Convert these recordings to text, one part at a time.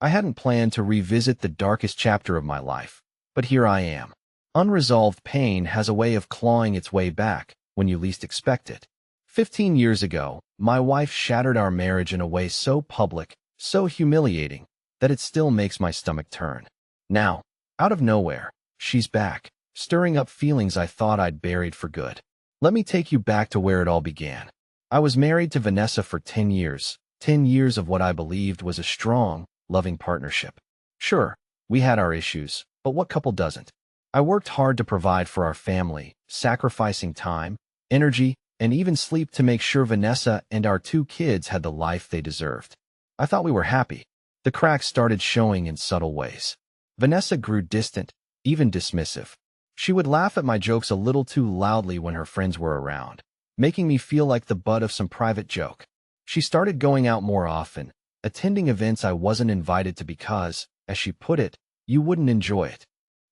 I hadn't planned to revisit the darkest chapter of my life, but here I am. Unresolved pain has a way of clawing its way back when you least expect it. 15 years ago, my wife shattered our marriage in a way so public, so humiliating, that it still makes my stomach turn. Now, out of nowhere, she's back, stirring up feelings I thought I'd buried for good. Let me take you back to where it all began. I was married to Vanessa for 10 years, 10 years of what I believed was a strong, loving partnership. Sure, we had our issues, but what couple doesn't? I worked hard to provide for our family, sacrificing time, energy, and even sleep to make sure Vanessa and our 2 kids had the life they deserved. I thought we were happy. The cracks started showing in subtle ways. Vanessa grew distant, even dismissive. She would laugh at my jokes a little too loudly when her friends were around, making me feel like the butt of some private joke. She started going out more often, attending events I wasn't invited to because, as she put it, you wouldn't enjoy it.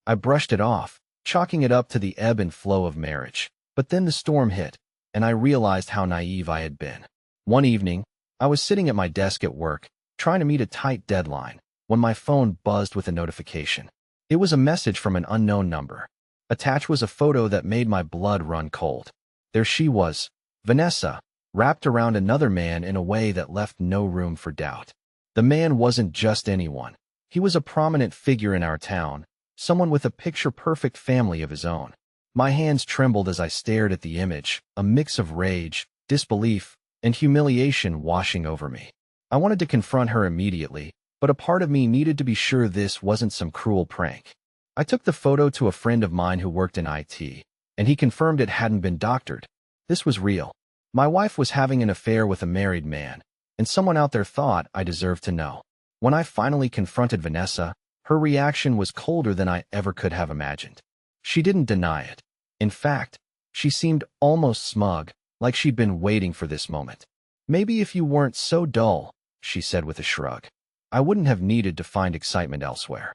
I brushed it off, chalking it up to the ebb and flow of marriage. But then the storm hit, and I realized how naive I had been. One evening, I was sitting at my desk at work, trying to meet a tight deadline, when my phone buzzed with a notification. It was a message from an unknown number. Attached was a photo that made my blood run cold. There she was, Vanessa, wrapped around another man in a way that left no room for doubt. The man wasn't just anyone. He was a prominent figure in our town, someone with a picture-perfect family of his own. My hands trembled as I stared at the image, a mix of rage, disbelief, and humiliation washing over me. I wanted to confront her immediately, but a part of me needed to be sure this wasn't some cruel prank. I took the photo to a friend of mine who worked in IT, and he confirmed it hadn't been doctored. This was real. My wife was having an affair with a married man, and someone out there thought I deserved to know. When I finally confronted Vanessa, her reaction was colder than I ever could have imagined. She didn't deny it. In fact, she seemed almost smug, like she'd been waiting for this moment. "Maybe if you weren't so dull," she said with a shrug, "I wouldn't have needed to find excitement elsewhere."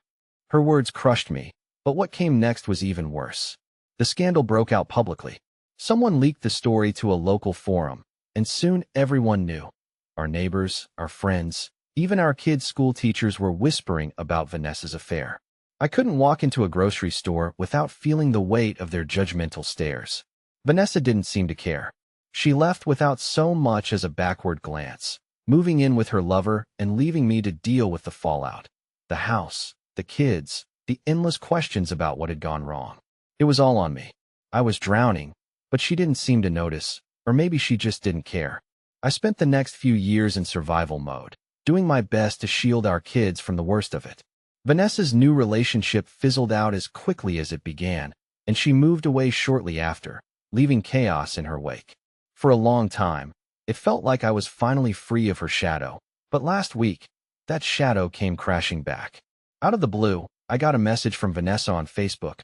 Her words crushed me, but what came next was even worse. The scandal broke out publicly. Someone leaked the story to a local forum, and soon everyone knew. Our neighbors, our friends, even our kids' school teachers were whispering about Vanessa's affair. I couldn't walk into a grocery store without feeling the weight of their judgmental stares. Vanessa didn't seem to care. She left without so much as a backward glance, moving in with her lover and leaving me to deal with the fallout. The house, the kids, the endless questions about what had gone wrong. It was all on me. I was drowning, but she didn't seem to notice, or maybe she just didn't care. I spent the next few years in survival mode, doing my best to shield our kids from the worst of it. Vanessa's new relationship fizzled out as quickly as it began, and she moved away shortly after, leaving chaos in her wake. For a long time, it felt like I was finally free of her shadow, but last week, that shadow came crashing back. Out of the blue, I got a message from Vanessa on Facebook.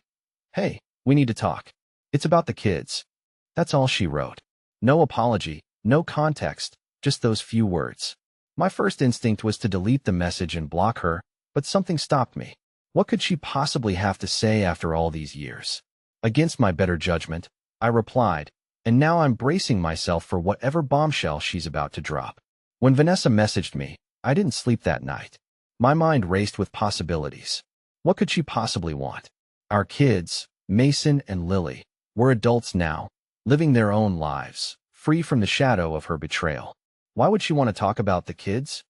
"Hey, we need to talk. It's about the kids." That's all she wrote. No apology, no context, just those few words. My first instinct was to delete the message and block her, but something stopped me. What could she possibly have to say after all these years? Against my better judgment, I replied, and now I'm bracing myself for whatever bombshell she's about to drop. When Vanessa messaged me, I didn't sleep that night. My mind raced with possibilities. What could she possibly want? Our kids, Mason and Lily, were adults now, living their own lives, free from the shadow of her betrayal. Why would she want to talk about the kids?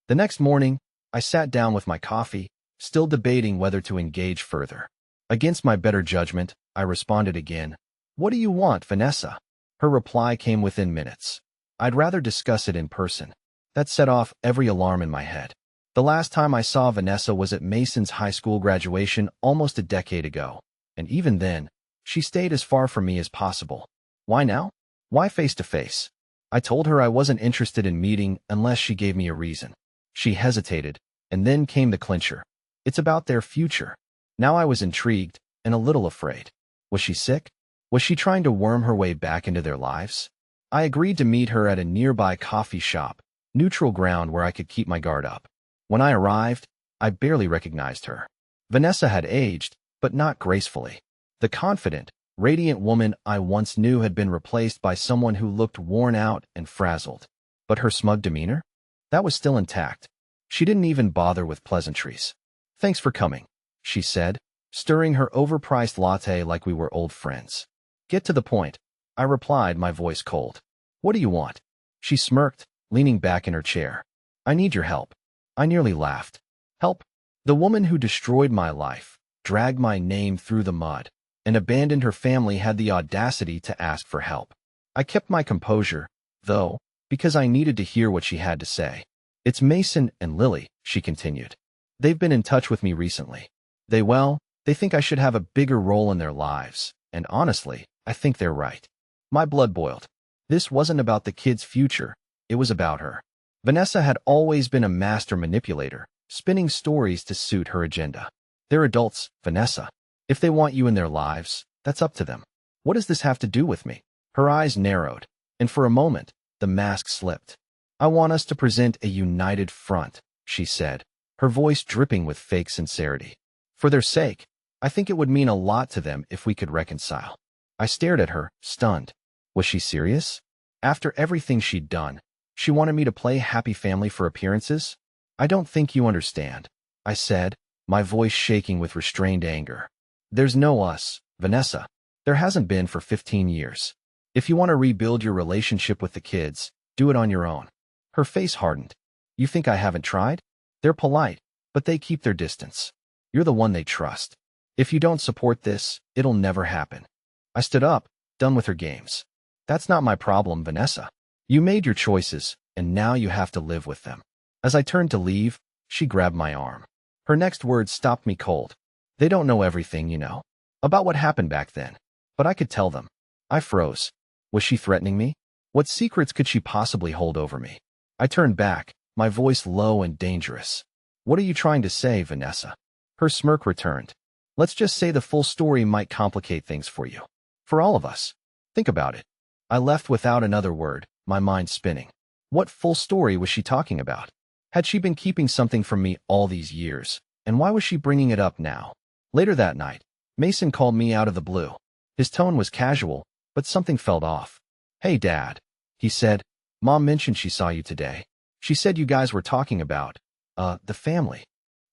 The next morning, I sat down with my coffee, still debating whether to engage further. Against my better judgment, I responded again. "What do you want, Vanessa?" Her reply came within minutes. "I'd rather discuss it in person." That set off every alarm in my head. The last time I saw Vanessa was at Mason's high school graduation almost a decade ago, and even then, she stayed as far from me as possible. Why now? Why face to face? I told her I wasn't interested in meeting unless she gave me a reason. She hesitated, and then came the clincher. It's about their future. Now I was intrigued and a little afraid. Was she sick? Was she trying to worm her way back into their lives? I agreed to meet her at a nearby coffee shop, neutral ground where I could keep my guard up. When I arrived, I barely recognized her. Vanessa had aged, but not gracefully. The confident, radiant woman I once knew had been replaced by someone who looked worn out and frazzled. But her smug demeanor? That was still intact. She didn't even bother with pleasantries. "Thanks for coming," she said, stirring her overpriced latte like we were old friends. "Get to the point," I replied, my voice cold. "What do you want?" She smirked, leaning back in her chair. "I need your help." I nearly laughed. "Help?" The woman who destroyed my life, dragged my name through the mud, and abandoned her family had the audacity to ask for help. I kept my composure, though, because I needed to hear what she had to say. "It's Mason and Lily," she continued. "They've been in touch with me recently. They think I should have a bigger role in their lives, and honestly, I think they're right." My blood boiled. This wasn't about the kid's future, it was about her. Vanessa had always been a master manipulator, spinning stories to suit her agenda. "They're adults, Vanessa. If they want you in their lives, that's up to them. What does this have to do with me?" Her eyes narrowed, and for a moment, the mask slipped. "I want us to present a united front," she said, her voice dripping with fake sincerity. "For their sake, I think it would mean a lot to them if we could reconcile." I stared at her, stunned. Was she serious? After everything she'd done, she wanted me to play happy family for appearances? "I don't think you understand," I said, my voice shaking with restrained anger. "There's no us, Vanessa. There hasn't been for 15 years. If you want to rebuild your relationship with the kids, do it on your own." Her face hardened. "You think I haven't tried? They're polite, but they keep their distance. You're the one they trust. If you don't support this, it'll never happen." I stood up, done with her games. "That's not my problem, Vanessa. You made your choices, and now you have to live with them." As I turned to leave, she grabbed my arm. Her next words stopped me cold. "They don't know everything, you know, about what happened back then. But I could tell them." I froze. Was she threatening me? What secrets could she possibly hold over me? I turned back, my voice low and dangerous. "What are you trying to say, Vanessa?" Her smirk returned. "Let's just say the full story might complicate things for you. For all of us. Think about it." I left without another word, my mind spinning. What full story was she talking about? Had she been keeping something from me all these years? And why was she bringing it up now? Later that night, Mason called me out of the blue. His tone was casual, but something felt off. "Hey, Dad," he said. "Mom mentioned she saw you today. She said you guys were talking about, the family."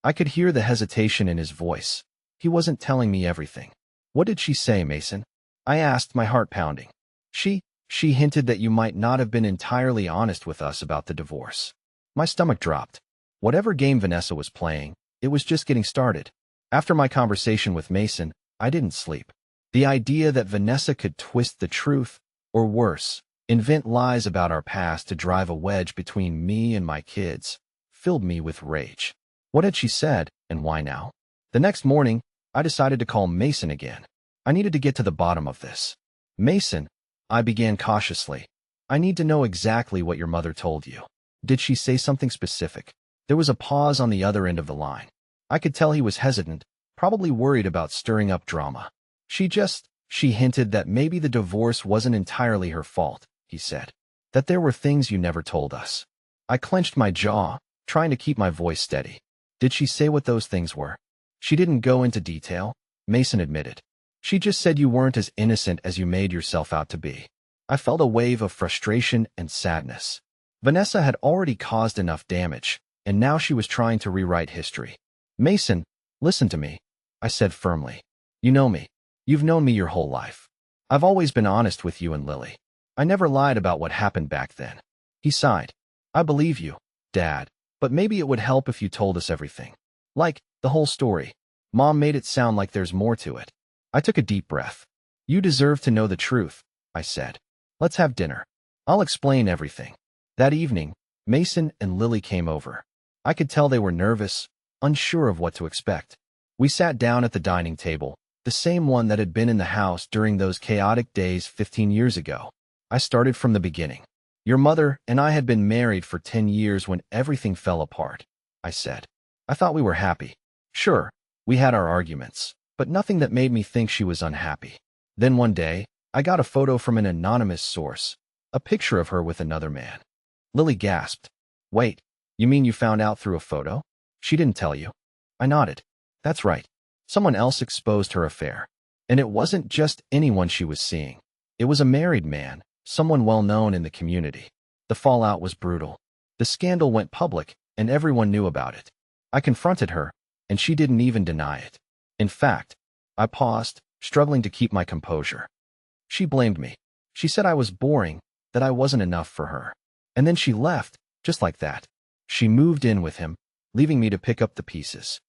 I could hear the hesitation in his voice. He wasn't telling me everything. "What did she say, Mason?" I asked, my heart pounding. She hinted that you might not have been entirely honest with us about the divorce." My stomach dropped. Whatever game Vanessa was playing, it was just getting started. After my conversation with Mason, I didn't sleep. The idea that Vanessa could twist the truth, or worse, invent lies about our past to drive a wedge between me and my kids, filled me with rage. What had she said, and why now? The next morning, I decided to call Mason again. I needed to get to the bottom of this. "Mason," I began cautiously, "I need to know exactly what your mother told you. Did she say something specific?" There was a pause on the other end of the line. I could tell he was hesitant, probably worried about stirring up drama. She hinted that maybe the divorce wasn't entirely her fault," he said. "That there were things you never told us." I clenched my jaw, trying to keep my voice steady. "Did she say what those things were?" "She didn't go into detail," Mason admitted. "She just said you weren't as innocent as you made yourself out to be." I felt a wave of frustration and sadness. Vanessa had already caused enough damage, and now she was trying to rewrite history. "Mason, listen to me," I said firmly. "You know me. You've known me your whole life. I've always been honest with you and Lily. I never lied about what happened back then." He sighed. "I believe you, Dad, but maybe it would help if you told us everything. Like, the whole story. Mom made it sound like there's more to it." I took a deep breath. "You deserve to know the truth," I said. "Let's have dinner. I'll explain everything." That evening, Mason and Lily came over. I could tell they were nervous, unsure of what to expect. We sat down at the dining table, the same one that had been in the house during those chaotic days 15 years ago. I started from the beginning. "Your mother and I had been married for 10 years when everything fell apart," I said. "I thought we were happy. Sure, we had our arguments, but nothing that made me think she was unhappy. Then one day, I got a photo from an anonymous source, a picture of her with another man." Lily gasped. "Wait, you mean you found out through a photo? She didn't tell you?" I nodded. "That's right. Someone else exposed her affair. And it wasn't just anyone she was seeing. It was a married man, someone well known in the community. The fallout was brutal. The scandal went public, and everyone knew about it. I confronted her, and she didn't even deny it. In fact, I paused, struggling to keep my composure. She blamed me. She said I was boring, that I wasn't enough for her. And then she left, just like that. She moved in with him, leaving me to pick up the pieces.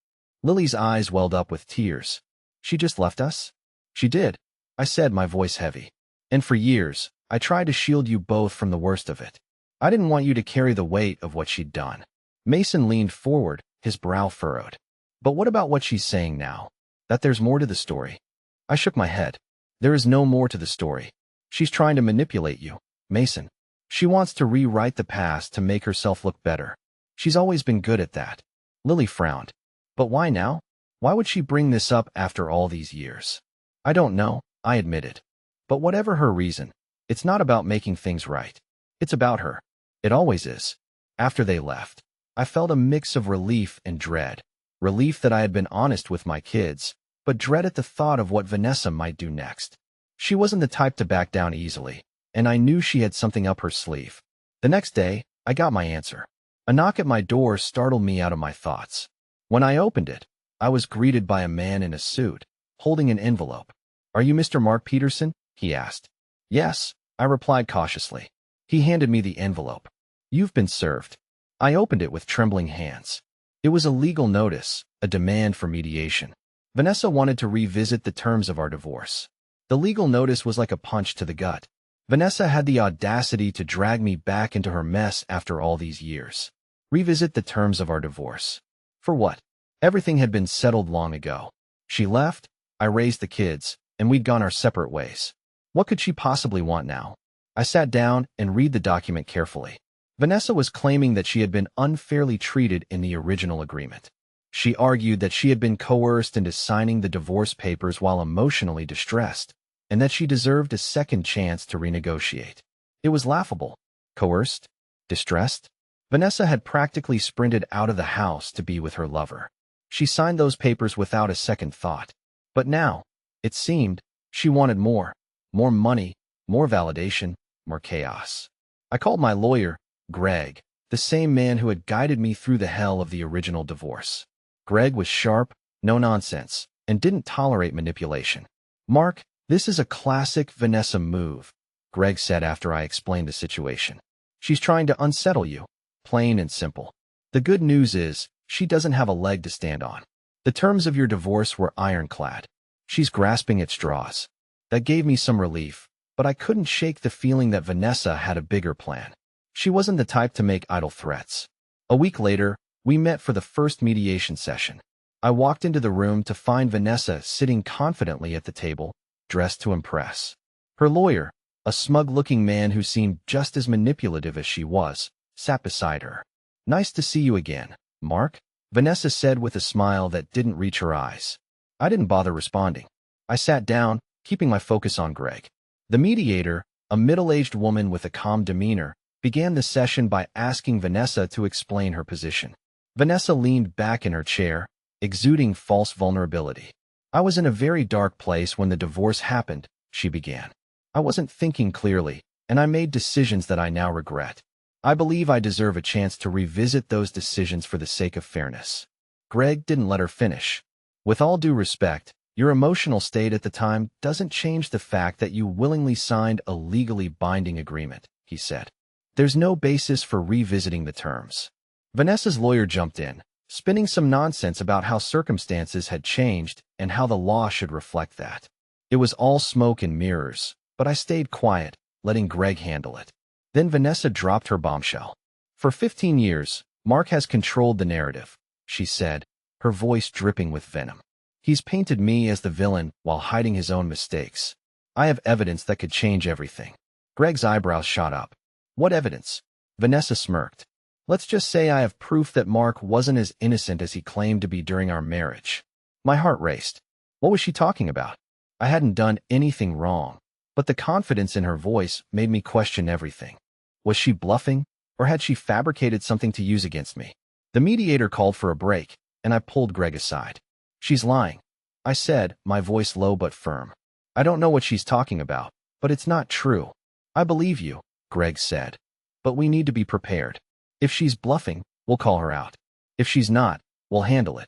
Lily's eyes welled up with tears. She just left us? She did, I said, my voice heavy. And for years, I tried to shield you both from the worst of it. I didn't want you to carry the weight of what she'd done. Mason leaned forward, his brow furrowed. But what about what she's saying now? That there's more to the story? I shook my head. There is no more to the story. She's trying to manipulate you, Mason. She wants to rewrite the past to make herself look better. She's always been good at that. Lily frowned. But why now? Why would she bring this up after all these years? I don't know, I admitted. But whatever her reason, it's not about making things right. It's about her. It always is. After they left, I felt a mix of relief and dread. Relief that I had been honest with my kids, but dread at the thought of what Vanessa might do next. She wasn't the type to back down easily, and I knew she had something up her sleeve. The next day, I got my answer. A knock at my door startled me out of my thoughts. When I opened it, I was greeted by a man in a suit, holding an envelope. "Are you Mr. Mark Peterson?" he asked. "Yes," I replied cautiously. He handed me the envelope. "You've been served." I opened it with trembling hands. It was a legal notice, a demand for mediation. Vanessa wanted to revisit the terms of our divorce. The legal notice was like a punch to the gut. Vanessa had the audacity to drag me back into her mess after all these years. Revisit the terms of our divorce. For what? Everything had been settled long ago. She left, I raised the kids, and we'd gone our separate ways. What could she possibly want now? I sat down and read the document carefully. Vanessa was claiming that she had been unfairly treated in the original agreement. She argued that she had been coerced into signing the divorce papers while emotionally distressed, and that she deserved a second chance to renegotiate. It was laughable. Coerced? Distressed? Vanessa had practically sprinted out of the house to be with her lover. She signed those papers without a second thought. But now, it seemed, she wanted more. More money, more validation, more chaos. I called my lawyer, Greg, the same man who had guided me through the hell of the original divorce. Greg was sharp, no nonsense, and didn't tolerate manipulation. "Mark, this is a classic Vanessa move," Greg said after I explained the situation. "She's trying to unsettle you. Plain and simple. The good news is, she doesn't have a leg to stand on. The terms of your divorce were ironclad. She's grasping at straws." That gave me some relief, but I couldn't shake the feeling that Vanessa had a bigger plan. She wasn't the type to make idle threats. A week later, we met for the first mediation session. I walked into the room to find Vanessa sitting confidently at the table, dressed to impress. Her lawyer, a smug-looking man who seemed just as manipulative as she was, sat beside her. "Nice to see you again, Mark," Vanessa said with a smile that didn't reach her eyes. I didn't bother responding. I sat down, keeping my focus on Greg. The mediator, a middle-aged woman with a calm demeanor, began the session by asking Vanessa to explain her position. Vanessa leaned back in her chair, exuding false vulnerability. "I was in a very dark place when the divorce happened," she began. "I wasn't thinking clearly, and I made decisions that I now regret. I believe I deserve a chance to revisit those decisions for the sake of fairness." Greg didn't let her finish. "With all due respect, your emotional state at the time doesn't change the fact that you willingly signed a legally binding agreement," he said. "There's no basis for revisiting the terms." Vanessa's lawyer jumped in, spinning some nonsense about how circumstances had changed and how the law should reflect that. It was all smoke and mirrors, but I stayed quiet, letting Greg handle it. Then Vanessa dropped her bombshell. "For 15 years, Mark has controlled the narrative," she said, her voice dripping with venom. "He's painted me as the villain while hiding his own mistakes. I have evidence that could change everything." Greg's eyebrows shot up. "What evidence?" Vanessa smirked. "Let's just say I have proof that Mark wasn't as innocent as he claimed to be during our marriage." My heart raced. What was she talking about? I hadn't done anything wrong, but the confidence in her voice made me question everything. Was she bluffing, or had she fabricated something to use against me? The mediator called for a break, and I pulled Greg aside. "She's lying," I said, my voice low but firm. "I don't know what she's talking about, but it's not true." "I believe you," Greg said, "but we need to be prepared. If she's bluffing, we'll call her out. If she's not, we'll handle it.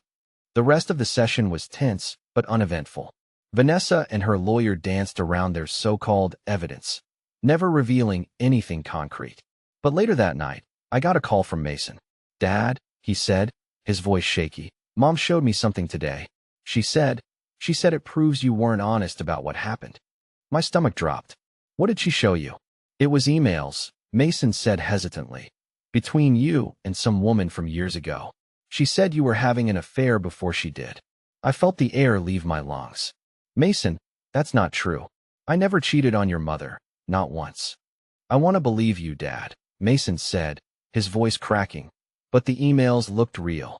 The rest of the session was tense, but uneventful. Vanessa and her lawyer danced around their so-called evidence, never revealing anything concrete. But later that night, I got a call from Mason. "Dad," he said, his voice shaky, "Mom showed me something today. She said it proves you weren't honest about what happened." My stomach dropped. "What did she show you?" "It was emails," Mason said hesitantly. "Between you and some woman from years ago. She said you were having an affair before she did." I felt the air leave my lungs. "Mason, that's not true. I never cheated on your mother, not once." "I want to believe you, Dad," Mason said, his voice cracking, but the emails looked real.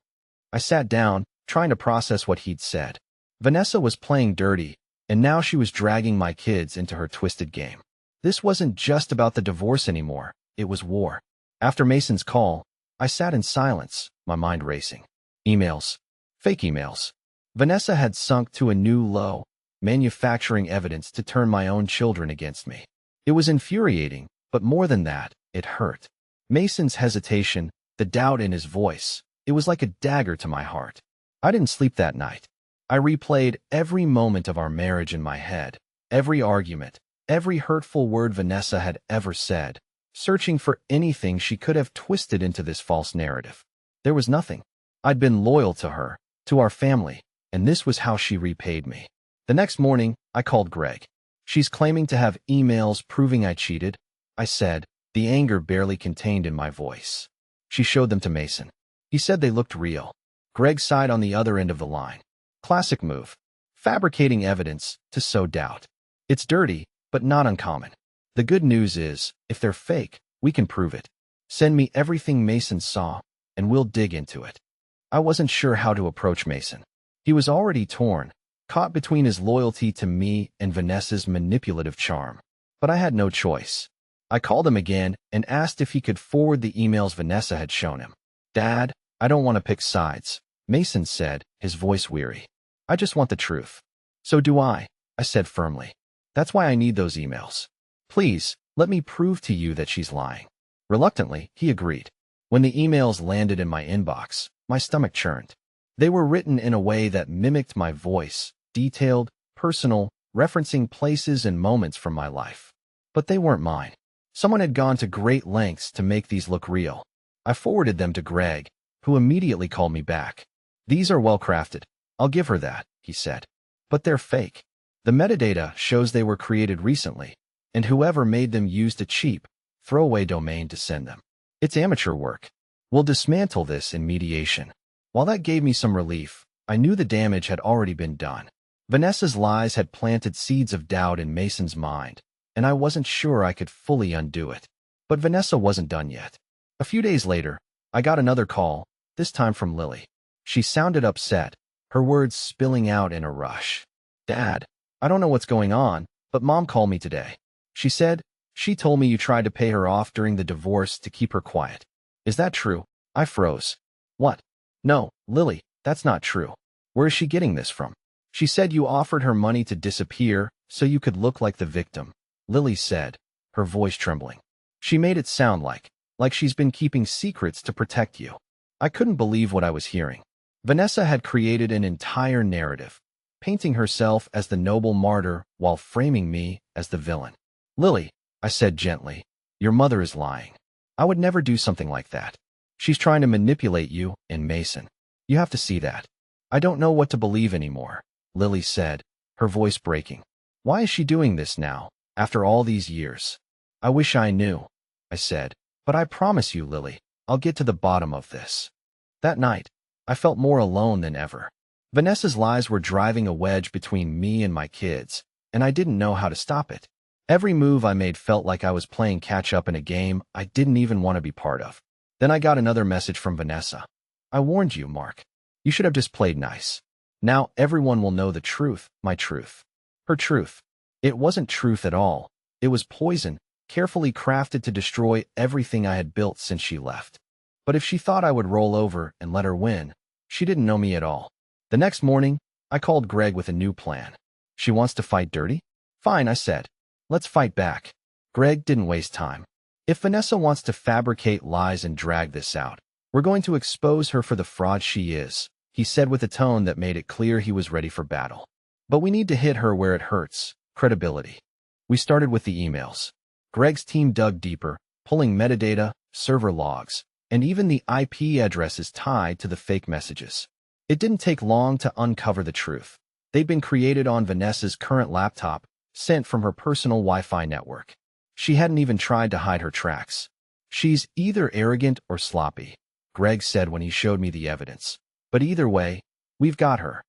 I sat down, trying to process what he'd said. Vanessa was playing dirty, and now she was dragging my kids into her twisted game. This wasn't just about the divorce anymore, it was war. After Mason's call, I sat in silence, my mind racing. Emails. Fake emails. Vanessa had sunk to a new low, manufacturing evidence to turn my own children against me. It was infuriating, but more than that, it hurt. Mason's hesitation, the doubt in his voice, it was like a dagger to my heart. I didn't sleep that night. I replayed every moment of our marriage in my head, every argument, every hurtful word Vanessa had ever said, searching for anything she could have twisted into this false narrative. There was nothing. I'd been loyal to her, to our family, and this was how she repaid me. The next morning, I called Greg. "She's claiming to have emails proving I cheated," I said, the anger barely contained in my voice. She showed them to Mason. He said they looked real. Greg sighed on the other end of the line. Classic move. Fabricating evidence to sow doubt. It's dirty, but not uncommon. The good news is, if they're fake, we can prove it. Send me everything Mason saw, and we'll dig into it. I wasn't sure how to approach Mason. He was already torn, caught between his loyalty to me and Vanessa's manipulative charm. But I had no choice. I called him again and asked if he could forward the emails Vanessa had shown him. "Dad, I don't want to pick sides," Mason said, his voice weary. "I just want the truth." "So do I said firmly. "That's why I need those emails. Please, let me prove to you that she's lying." Reluctantly, he agreed. When the emails landed in my inbox, my stomach churned. They were written in a way that mimicked my voice, detailed, personal, referencing places and moments from my life. But they weren't mine. Someone had gone to great lengths to make these look real. I forwarded them to Greg, who immediately called me back. "These are well-crafted. I'll give her that," he said. "But they're fake. The metadata shows they were created recently, and whoever made them used a cheap, throwaway domain to send them. It's amateur work. We'll dismantle this in mediation." While that gave me some relief, I knew the damage had already been done. Vanessa's lies had planted seeds of doubt in Mason's mind, and I wasn't sure I could fully undo it. But Vanessa wasn't done yet. A few days later, I got another call, this time from Lily. She sounded upset, her words spilling out in a rush. "Dad, I don't know what's going on, but Mom called me today. She said she told me you tried to pay her off during the divorce to keep her quiet. Is that true?" I froze. "What? No, Lily, that's not true. Where is she getting this from?" "She said you offered her money to disappear so you could look like the victim," Lily said, her voice trembling. "She made it sound like she's been keeping secrets to protect you." I couldn't believe what I was hearing. Vanessa had created an entire narrative, painting herself as the noble martyr while framing me as the villain. "Lily," I said gently, "your mother is lying. I would never do something like that. She's trying to manipulate you and Mason. You have to see that." "I don't know what to believe anymore," Lily said, her voice breaking. "Why is she doing this now, after all these years?" "I wish I knew," I said, "but I promise you, Lily, I'll get to the bottom of this." That night, I felt more alone than ever. Vanessa's lies were driving a wedge between me and my kids, and I didn't know how to stop it. Every move I made felt like I was playing catch-up in a game I didn't even want to be part of. Then I got another message from Vanessa. "I warned you, Mark. You should have just played nice. Now everyone will know the truth, my truth." Her truth. It wasn't truth at all. It was poison, carefully crafted to destroy everything I had built since she left. But if she thought I would roll over and let her win, she didn't know me at all. The next morning, I called Greg with a new plan. "She wants to fight dirty?" "Fine," I said. "Let's fight back." Greg didn't waste time. "If Vanessa wants to fabricate lies and drag this out, We're going to expose her for the fraud she is, he said with a tone that made it clear he was ready for battle. But we need to hit her where it hurts, credibility. We started with the emails. Greg's team dug deeper, pulling metadata, server logs, and even the IP addresses tied to the fake messages. It didn't take long to uncover the truth. They'd been created on Vanessa's current laptop, sent from her personal Wi-Fi network. She hadn't even tried to hide her tracks. She's either arrogant or sloppy, Greg said when he showed me the evidence. But either way, we've got her.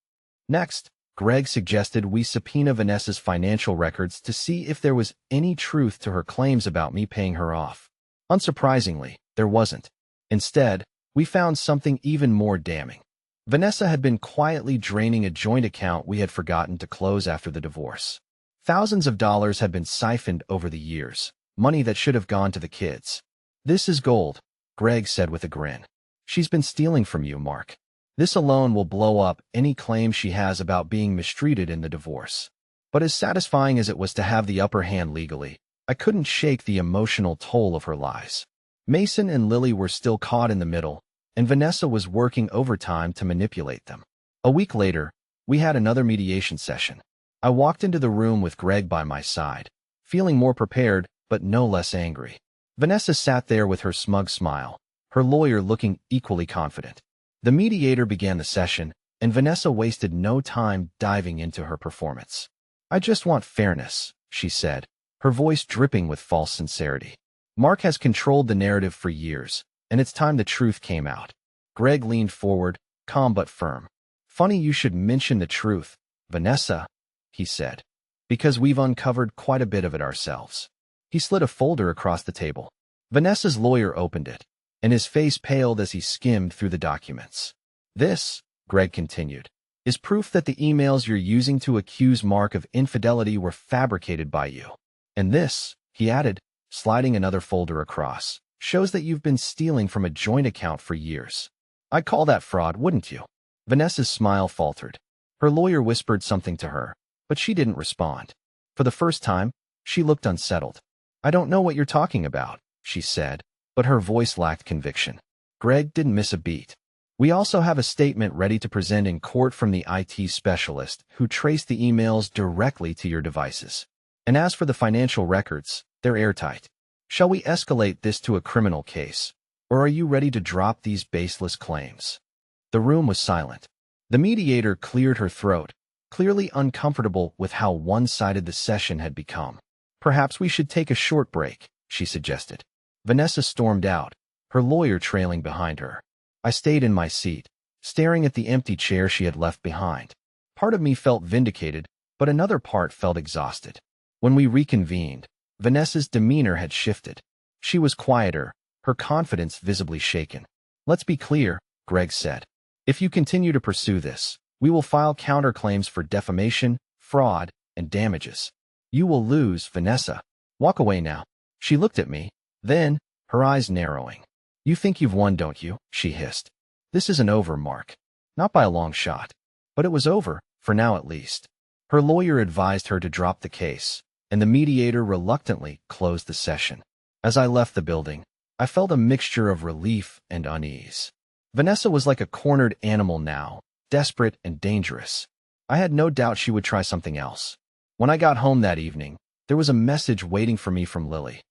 Next, Greg suggested we subpoena Vanessa's financial records to see if there was any truth to her claims about me paying her off. Unsurprisingly, there wasn't. Instead, we found something even more damning. Vanessa had been quietly draining a joint account we had forgotten to close after the divorce. Thousands of dollars had been siphoned over the years, money that should have gone to the kids. This is gold, Greg said with a grin. She's been stealing from you, Mark. This alone will blow up any claim she has about being mistreated in the divorce. But as satisfying as it was to have the upper hand legally, I couldn't shake the emotional toll of her lies. Mason and Lily were still caught in the middle, and Vanessa was working overtime to manipulate them. A week later, we had another mediation session. I walked into the room with Greg by my side, feeling more prepared but no less angry. Vanessa sat there with her smug smile, her lawyer looking equally confident. The mediator began the session, and Vanessa wasted no time diving into her performance. "I just want fairness," she said, her voice dripping with false sincerity. "Mark has controlled the narrative for years, and it's time the truth came out." Greg leaned forward, calm but firm. "Funny you should mention the truth, Vanessa," he said, "because we've uncovered quite a bit of it ourselves." He slid a folder across the table. Vanessa's lawyer opened it, and his face paled as he skimmed through the documents. "This," Greg continued, "is proof that the emails you're using to accuse Mark of infidelity were fabricated by you. And this," he added, sliding another folder across, "shows that you've been stealing from a joint account for years. I'd call that fraud, wouldn't you?" Vanessa's smile faltered. Her lawyer whispered something to her, but she didn't respond. For the first time, she looked unsettled. "I don't know what you're talking about," she said, but her voice lacked conviction. Greg didn't miss a beat. "We also have a statement ready to present in court from the IT specialist who traced the emails directly to your devices. And as for the financial records, they're airtight. Shall we escalate this to a criminal case, or are you ready to drop these baseless claims?" The room was silent. The mediator cleared her throat, clearly uncomfortable with how one-sided the session had become. "Perhaps we should take a short break," she suggested. Vanessa stormed out, her lawyer trailing behind her. I stayed in my seat, staring at the empty chair she had left behind. Part of me felt vindicated, but another part felt exhausted. When we reconvened, Vanessa's demeanor had shifted. She was quieter, her confidence visibly shaken. "Let's be clear," Greg said. "If you continue to pursue this, we will file counterclaims for defamation, fraud, and damages. You will lose, Vanessa. Walk away now." She looked at me, then, her eyes narrowing. "You think you've won, don't you?" she hissed. "This isn't over, Mark. Not by a long shot. But it was over, for now at least." Her lawyer advised her to drop the case, and the mediator reluctantly closed the session. As I left the building, I felt a mixture of relief and unease. Vanessa was like a cornered animal now, desperate and dangerous. I had no doubt she would try something else. When I got home that evening, there was a message waiting for me from Lily.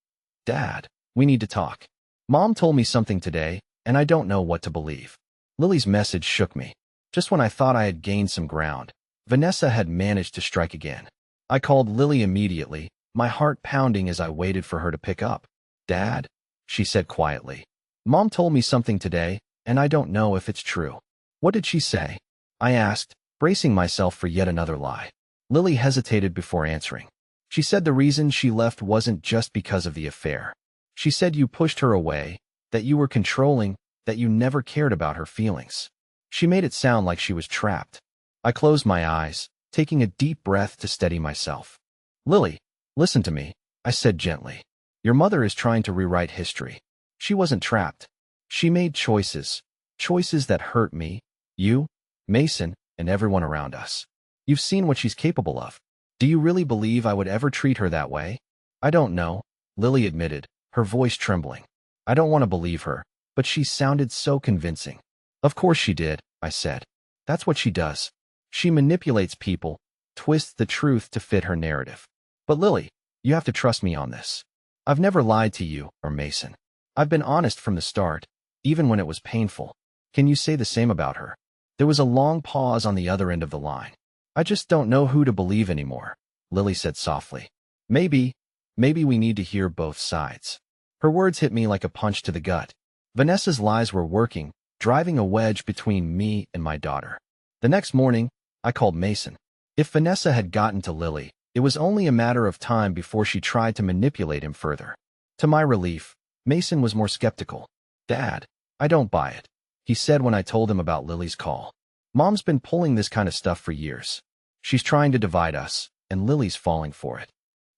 "Dad, we need to talk. Mom told me something today, and I don't know what to believe." Lily's message shook me. Just when I thought I had gained some ground, Vanessa had managed to strike again. I called Lily immediately, my heart pounding as I waited for her to pick up. "Dad," she said quietly, "Mom told me something today, and I don't know if it's true." "What did she say?" I asked, bracing myself for yet another lie. Lily hesitated before answering. "She said the reason she left wasn't just because of the affair. She said you pushed her away, that you were controlling, that you never cared about her feelings." She made it sound like she was trapped. I closed my eyes, taking a deep breath to steady myself. "Lily, listen to me," I said gently. "Your mother is trying to rewrite history. She wasn't trapped. She made choices, choices that hurt me, you, Mason, and everyone around us. You've seen what she's capable of. Do you really believe I would ever treat her that way?" "I don't know," Lily admitted, her voice trembling. "I don't want to believe her, but she sounded so convincing. Of course she did, I said. That's what she does. She manipulates people, twists the truth to fit her narrative. But Lily, you have to trust me on this. I've never lied to you or Mason. I've been honest from the start, even when it was painful. Can you say the same about her? There was a long pause on the other end of the line. I just don't know who to believe anymore, Lily said softly. Maybe we need to hear both sides. Her words hit me like a punch to the gut. Vanessa's lies were working, driving a wedge between me and my daughter. The next morning, I called Mason. If Vanessa had gotten to Lily, it was only a matter of time before she tried to manipulate him further. To my relief, Mason was more skeptical. Dad, I don't buy it, he said when I told him about Lily's call. Mom's been pulling this kind of stuff for years. She's trying to divide us, and Lily's falling for it.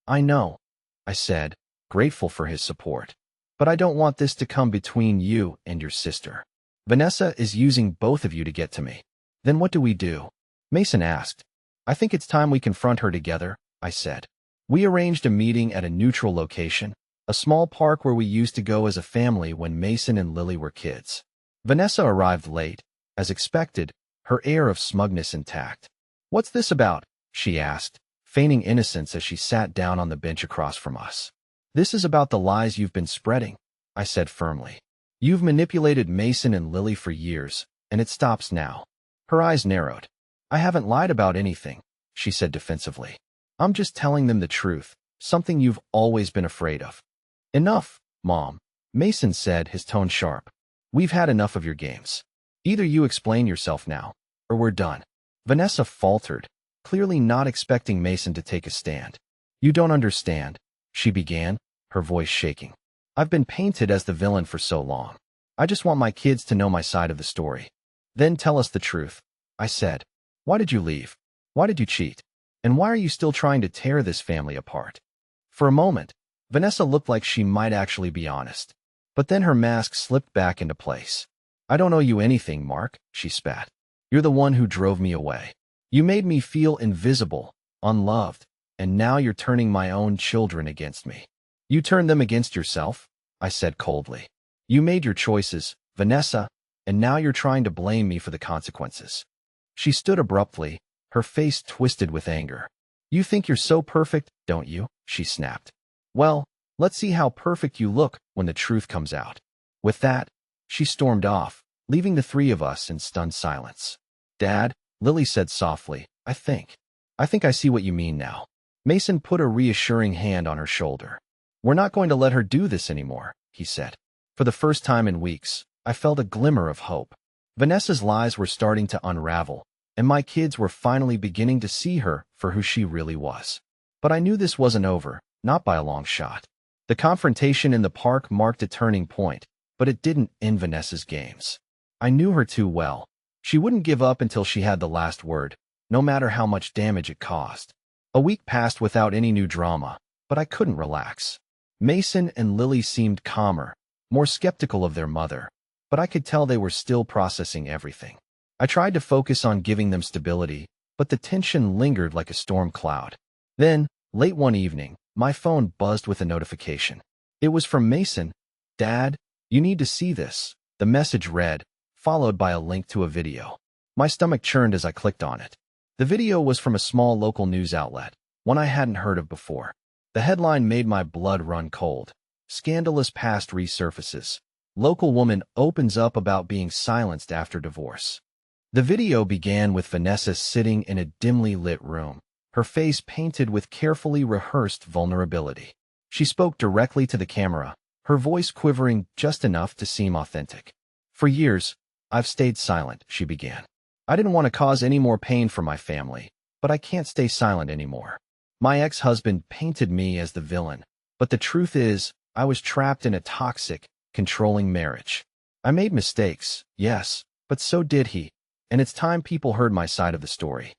I know, I said, grateful for his support. But I don't want this to come between you and your sister. Vanessa is using both of you to get to me. Then what do we do? Mason asked. I think it's time we confront her together, I said. We arranged a meeting at a neutral location, a small park where we used to go as a family when Mason and Lily were kids. Vanessa arrived late, as expected, her air of smugness intact. What's this about? She asked, feigning innocence as she sat down on the bench across from us. This is about the lies you've been spreading, I said firmly. You've manipulated Mason and Lily for years, and it stops now. Her eyes narrowed. I haven't lied about anything, she said defensively. I'm just telling them the truth, something you've always been afraid of. Enough, Mom, Mason said, his tone sharp. We've had enough of your games. Either you explain yourself now, or we're done. Vanessa faltered, clearly not expecting Mason to take a stand. You don't understand, she began, her voice shaking. I've been painted as the villain for so long. I just want my kids to know my side of the story. Then tell us the truth, I said. Why did you leave? Why did you cheat? And why are you still trying to tear this family apart? For a moment, Vanessa looked like she might actually be honest. But then her mask slipped back into place. I don't owe you anything, Mark, she spat. You're the one who drove me away. You made me feel invisible, unloved, and now you're turning my own children against me. You turned them against yourself, I said coldly. You made your choices, Vanessa, and now you're trying to blame me for the consequences. She stood abruptly, her face twisted with anger. You think you're so perfect, don't you? She snapped. Well, let's see how perfect you look when the truth comes out. With that, she stormed off, leaving the three of us in stunned silence. Dad, Lily said softly, I think I see what you mean now. Mason put a reassuring hand on her shoulder. We're not going to let her do this anymore, he said. For the first time in weeks, I felt a glimmer of hope. Vanessa's lies were starting to unravel, and my kids were finally beginning to see her for who she really was. But I knew this wasn't over, not by a long shot. The confrontation in the park marked a turning point, but it didn't end Vanessa's games. I knew her too well. She wouldn't give up until she had the last word, no matter how much damage it caused. A week passed without any new drama, but I couldn't relax. Mason and Lily seemed calmer, more skeptical of their mother, but I could tell they were still processing everything. I tried to focus on giving them stability, but the tension lingered like a storm cloud. Then, late one evening, my phone buzzed with a notification. It was from Mason. Dad, you need to see this, the message read, followed by a link to a video. My stomach churned as I clicked on it. The video was from a small local news outlet, one I hadn't heard of before. The headline made my blood run cold. Scandalous past resurfaces. Local woman opens up about being silenced after divorce. The video began with Vanessa sitting in a dimly lit room, her face painted with carefully rehearsed vulnerability. She spoke directly to the camera, her voice quivering just enough to seem authentic. For years, I've stayed silent, she began. I didn't want to cause any more pain for my family, but I can't stay silent anymore. My ex-husband painted me as the villain, but the truth is, I was trapped in a toxic, controlling marriage. I made mistakes, yes, but so did he, and it's time people heard my side of the story.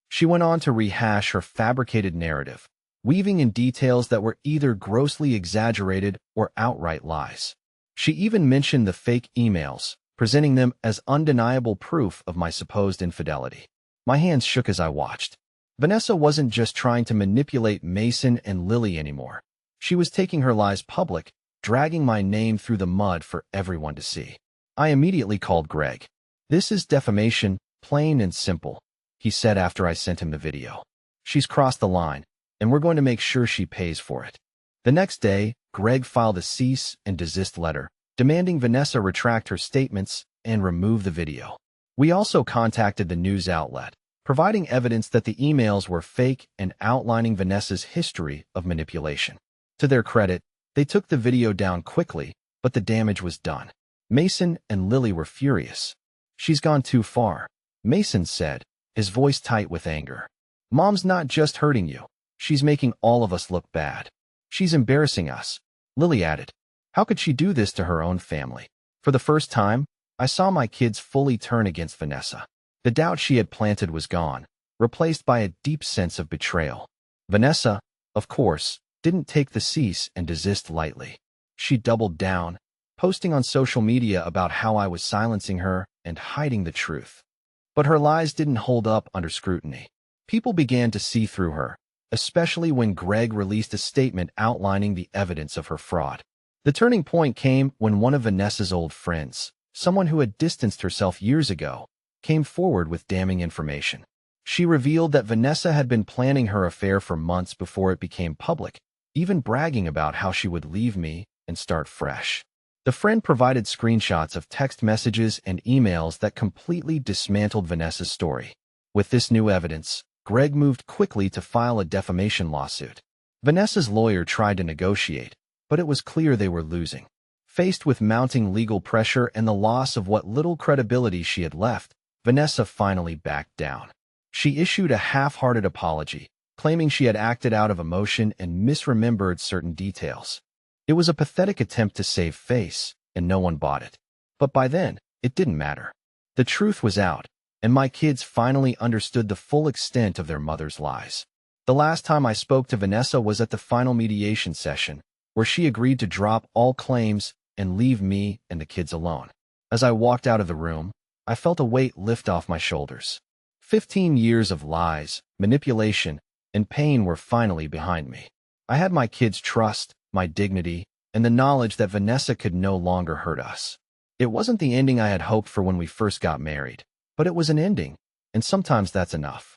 She went on to rehash her fabricated narrative, weaving in details that were either grossly exaggerated or outright lies. She even mentioned the fake emails, presenting them as undeniable proof of my supposed infidelity. My hands shook as I watched. Vanessa wasn't just trying to manipulate Mason and Lily anymore. She was taking her lies public, dragging my name through the mud for everyone to see. I immediately called Greg. "This is defamation, plain and simple," he said after I sent him the video. "She's crossed the line, and we're going to make sure she pays for it." The next day, Greg filed a cease and desist letter, demanding Vanessa retract her statements and remove the video. We also contacted the news outlet, providing evidence that the emails were fake and outlining Vanessa's history of manipulation. To their credit, they took the video down quickly, but the damage was done. Mason and Lily were furious. "She's gone too far," Mason said, his voice tight with anger. "Mom's not just hurting you. She's making all of us look bad. She's embarrassing us," Lily added. "How could she do this to her own family?" For the first time, I saw my kids fully turn against Vanessa. The doubt she had planted was gone, replaced by a deep sense of betrayal. Vanessa, of course, didn't take the cease and desist lightly. She doubled down, posting on social media about how I was silencing her and hiding the truth. But her lies didn't hold up under scrutiny. People began to see through her, especially when Greg released a statement outlining the evidence of her fraud. The turning point came when one of Vanessa's old friends, someone who had distanced herself years ago, came forward with damning information. She revealed that Vanessa had been planning her affair for months before it became public, even bragging about how she would leave me and start fresh. The friend provided screenshots of text messages and emails that completely dismantled Vanessa's story. With this new evidence, Greg moved quickly to file a defamation lawsuit. Vanessa's lawyer tried to negotiate, but it was clear they were losing. Faced with mounting legal pressure and the loss of what little credibility she had left, Vanessa finally backed down. She issued a half-hearted apology, claiming she had acted out of emotion and misremembered certain details. It was a pathetic attempt to save face, and no one bought it. But by then, it didn't matter. The truth was out, and my kids finally understood the full extent of their mother's lies. The last time I spoke to Vanessa was at the final mediation session, where she agreed to drop all claims and leave me and the kids alone. As I walked out of the room, I felt a weight lift off my shoulders. 15 years of lies, manipulation, and pain were finally behind me. I had my kids' trust, my dignity, and the knowledge that Vanessa could no longer hurt us. It wasn't the ending I had hoped for when we first got married, but it was an ending, and sometimes that's enough.